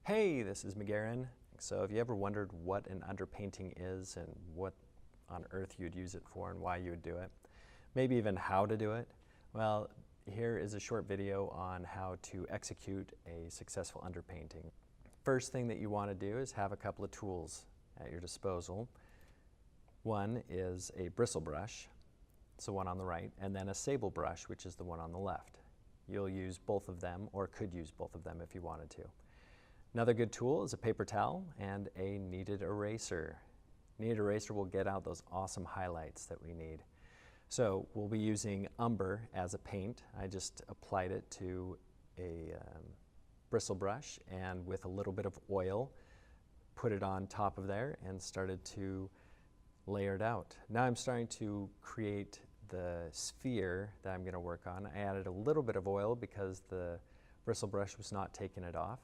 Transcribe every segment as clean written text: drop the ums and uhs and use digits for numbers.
Hey, this is McGarren. So if you ever wondered what an underpainting is and what on earth you'd use it for and why you would do it, maybe even how to do it, well, here is a short video on how to execute a successful underpainting. First thing that you want to do is have a couple of tools at your disposal. One is a bristle brush, it's the one on the right, and then a sable brush, which is the one on the left. You'll use both of them, or could use both of them if you wanted to. Another good tool is a paper towel and a kneaded eraser. Kneaded eraser will get out those awesome highlights that we need. So we'll be using umber as a paint. I just applied it to a bristle brush and with a little bit of oil, put it on top of there and started to layer it out. Now I'm starting to create the sphere that I'm going to work on. I added a little bit of oil because the bristle brush was not taking it off.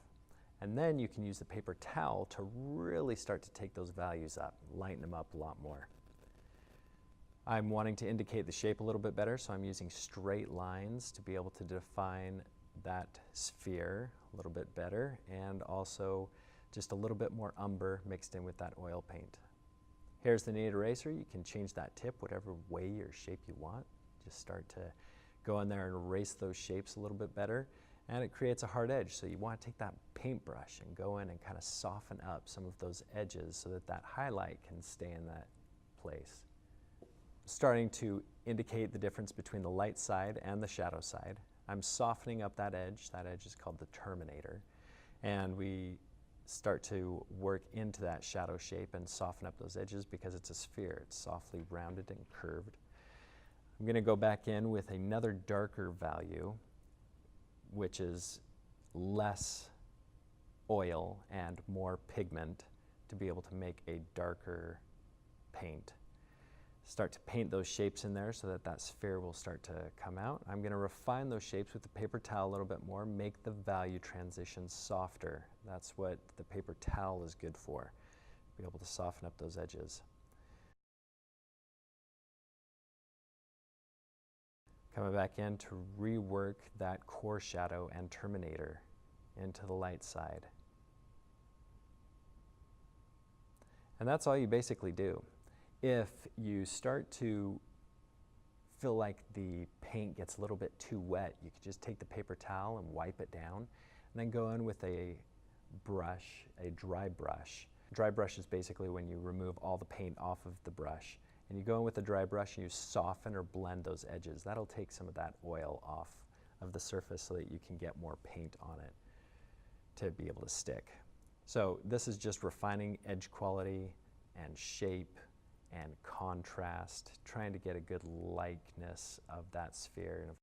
And then you can use the paper towel to really start to take those values up, lighten them up a lot more. I'm wanting to indicate the shape a little bit better, so I'm using straight lines to be able to define that sphere a little bit better, and also just a little bit more umber mixed in with that oil paint. Here's the kneaded eraser. You can change that tip whatever way or shape you want. Just start to go in there and erase those shapes a little bit better. And it creates a hard edge, so you want to take that paintbrush and go in and kind of soften up some of those edges so that that highlight can stay in that place. Starting to indicate the difference between the light side and the shadow side. I'm softening up that edge. That edge is called the terminator. And we start to work into that shadow shape and soften up those edges because it's a sphere. It's softly rounded and curved. I'm going to go back in with another darker value, which is less oil and more pigment to be able to make a darker paint. Start to paint those shapes in there so that that sphere will start to come out. I'm going to refine those shapes with the paper towel a little bit more, make the value transitions softer. That's what the paper towel is good for, be able to soften up those edges. Coming back in to rework that core shadow and terminator into the light side. And that's all you basically do. If you start to feel like the paint gets a little bit too wet, you can just take the paper towel and wipe it down, and then go in with a brush, a dry brush. Dry brush is basically when you remove all the paint off of the brush. And you go in with a dry brush and you soften or blend those edges. That'll take some of that oil off of the surface so that you can get more paint on it to be able to stick. So this is just refining edge quality and shape and contrast, trying to get a good likeness of that sphere.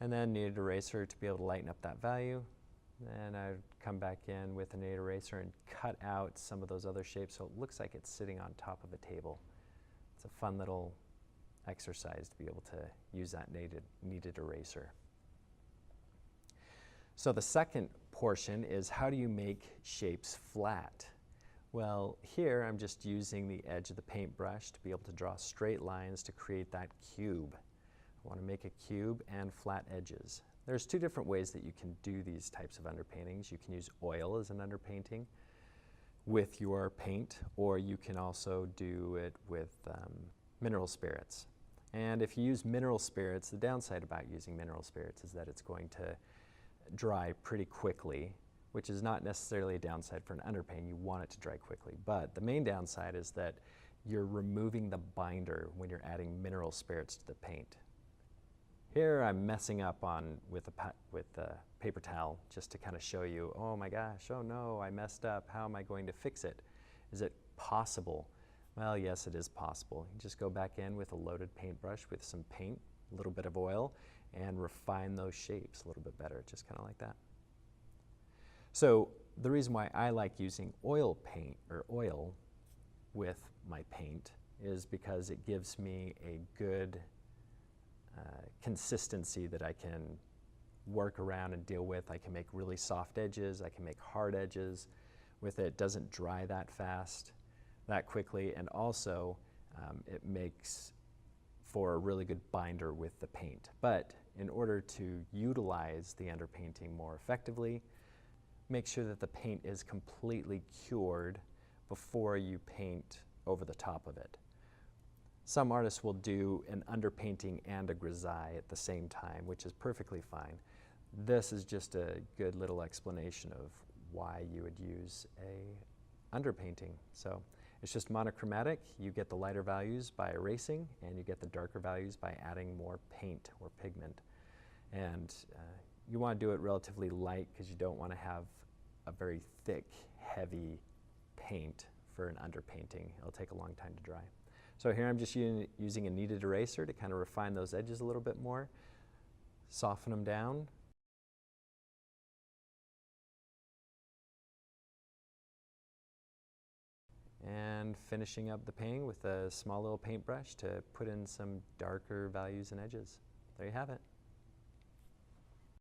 And then kneaded eraser to be able to lighten up that value. And I'd come back in with a kneaded eraser and cut out some of those other shapes so it looks like it's sitting on top of a table. It's a fun little exercise to be able to use that kneaded eraser. So the second portion is how do you make shapes flat? Well, here I'm just using the edge of the paintbrush to be able to draw straight lines to create that cube. I want to make a cube and flat edges. There's two different ways that you can do these types of underpaintings. You can use oil as an underpainting with your paint, or you can also do it with mineral spirits. And if you use mineral spirits, the downside about using mineral spirits is that it's going to dry pretty quickly, which is not necessarily a downside for an underpaint. You want it to dry quickly. But the main downside is that you're removing the binder when you're adding mineral spirits to the paint. Here I'm messing up with a paper towel just to kind of show you, oh my gosh, oh no, I messed up. How am I going to fix it? Is it possible? Well, yes, it is possible. You just go back in with a loaded paintbrush with some paint, a little bit of oil, and refine those shapes a little bit better, just kind of like that. So the reason why I like using oil paint or oil with my paint is because it gives me a good consistency that I can work around and deal with. I can make really soft edges, I can make hard edges with it. It doesn't dry that fast. that quickly, and also it makes for a really good binder with the paint. But in order to utilize the underpainting more effectively, make sure that the paint is completely cured before you paint over the top of it. Some artists will do an underpainting and a grisaille at the same time, which is perfectly fine. This is just a good little explanation of why you would use a underpainting. So it's just monochromatic. You get the lighter values by erasing, and you get the darker values by adding more paint or pigment. And you want to do it relatively light because you don't want to have a very thick, heavy paint for an underpainting. It'll take a long time to dry. So here I'm just using a kneaded eraser to kind of refine those edges a little bit more, soften them down. And finishing up the painting with a small little paintbrush to put in some darker values and edges. There you have it.